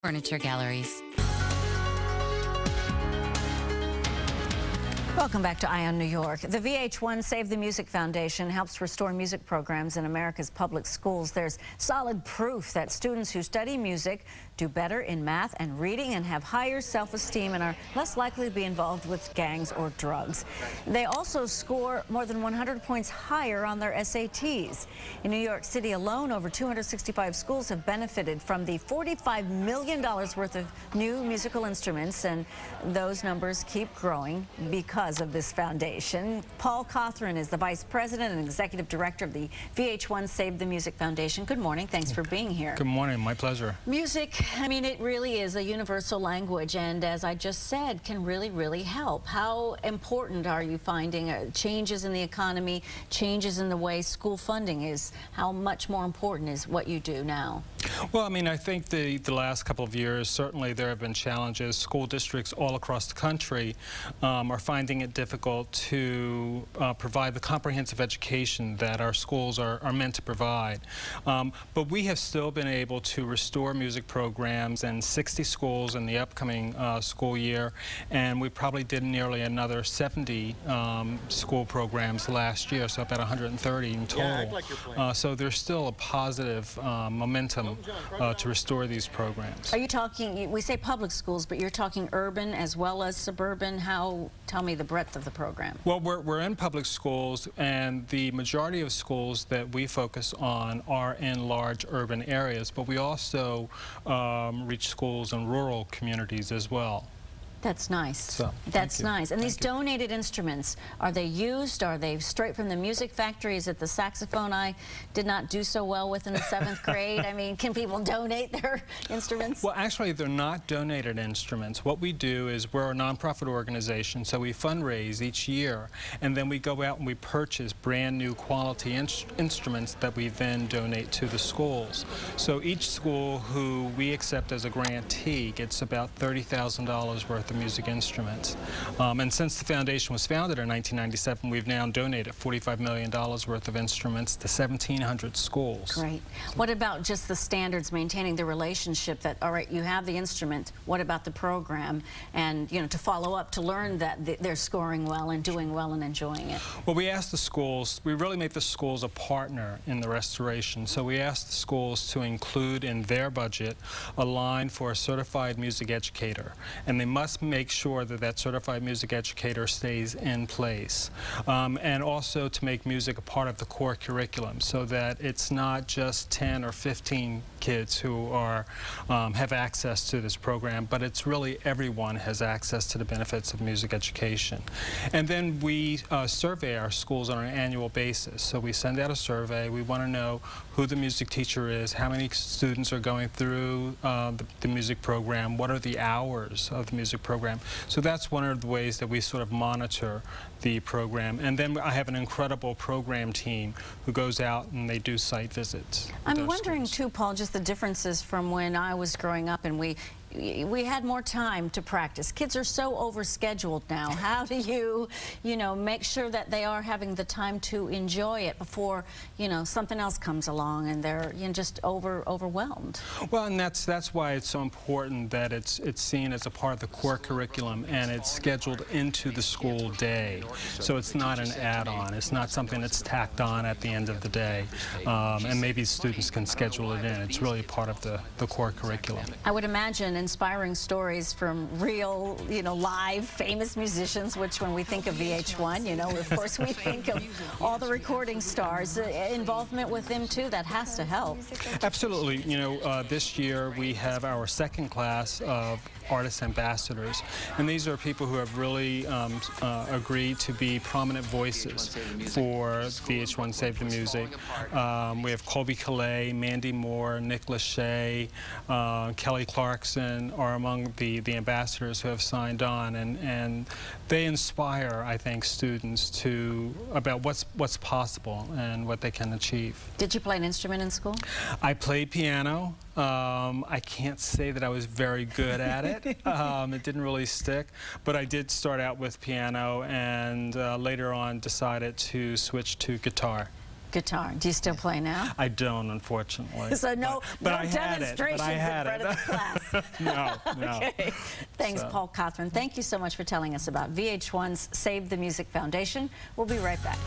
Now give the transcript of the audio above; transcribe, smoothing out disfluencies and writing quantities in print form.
Furniture Galleries. Welcome back to Eye on New York. The VH1 Save the Music Foundation helps restore music programs in America's public schools. There's solid proof that students who study music do better in math and reading and have higher self-esteem and are less likely to be involved with gangs or drugs. They also score more than 100 points higher on their SATs. In New York City alone, over 265 schools have benefited from the $45 million worth of new musical instruments, and those numbers keep growing because of this foundation. Paul Cothran is the Vice President and Executive Director of the VH1 Save the Music Foundation. Good morning. Thanks for being here. Good morning. My pleasure. Music, I mean, it really is a universal language, and as I just said, can really help. How important are you finding changes in the economy, changes in the way school funding is? How much more important is what you do now? Well, I mean, I think the last couple of years, certainly there have been challenges. School districts all across the country are finding it difficult to provide the comprehensive education that our schools are meant to provide. But we have still been able to restore music programs in 60 schools in the upcoming school year, and we probably did nearly another 70 school programs last year, so about 130 in total. So there's still a positive momentum to restore these programs. Are you talking, we say public schools, but you're talking urban as well as suburban? Tell me the breadth of the program. Well, we're in public schools, and the majority of schools that we focus on are in large urban areas, but we also reach schools in rural communities as well. That's nice. So, that's nice. And these donated instruments, are they used? Are they straight from the music factory? Is it the saxophone I did not do so well with in the 7th grade? I mean, can people donate their instruments? Well, actually, they're not donated instruments. What we do is we're a nonprofit organization, so we fundraise each year, and then we go out and we purchase brand new quality instruments that we then donate to the schools. So each school who we accept as a grantee gets about $30,000 worth of music instruments. And since the foundation was founded in 1997, we've now donated $45 million worth of instruments to 1,700 schools. Great. What about just the standards, maintaining the relationship that, all right, you have the instrument, what about the program? And, you know, to follow up, to learn that they're scoring well and doing well and enjoying it. Well, we asked the schools, we really make the schools a partner in the restoration. So we asked the schools to include in their budget a line for a certified music educator. And they must make sure that that certified music educator stays in place, and also to make music a part of the core curriculum so that it's not just 10 or 15 kids who are have access to this program, but it's really everyone has access to the benefits of music education. And then we survey our schools on an annual basis. So we send out a survey. We want to know who the music teacher is, how many students are going through the music program, what are the hours of the music program. So that's one of the ways that we sort of monitor the program. And then I have an incredible program team who goes out and they do site visits. I'm wondering too, Paul, just the differences from when I was growing up and we had more time to practice. Kids are so overscheduled now. How do you know, make sure that they are having the time to enjoy it before, you know, something else comes along and they're, you know, just overwhelmed? Well, and that's why it's so important that it's seen as a part of the core curriculum and it's scheduled into the school day. So it's not an add-on. It's not something that's tacked on at the end of the day. And maybe students can schedule it in. It's really part of the core curriculum. I would imagine inspiring stories from real, you know, live famous musicians, which when we think of VH1, you know, of course we think of all the recording stars. Involvement with them too, that has to help. Absolutely. You know, this year we have our second class of artist ambassadors, and these are people who have really agreed to be prominent voices for VH1 Save the Music. We have Colby Calais, Mandy Moore, Nick Lachey, Kelly Clarkson are among the ambassadors who have signed on, and they inspire, I think, students about what's possible and what they can achieve. Did you play an instrument in school? I played piano. I can't say that I was very good at it. It didn't really stick, but I did start out with piano and later on decided to switch to guitar. guitar. Do you still play now? I don't, unfortunately. So no demonstrations in front of the class. No. Okay. Thanks, Paul Cothran. Thank you so much for telling us about VH1's Save the Music Foundation. We'll be right back.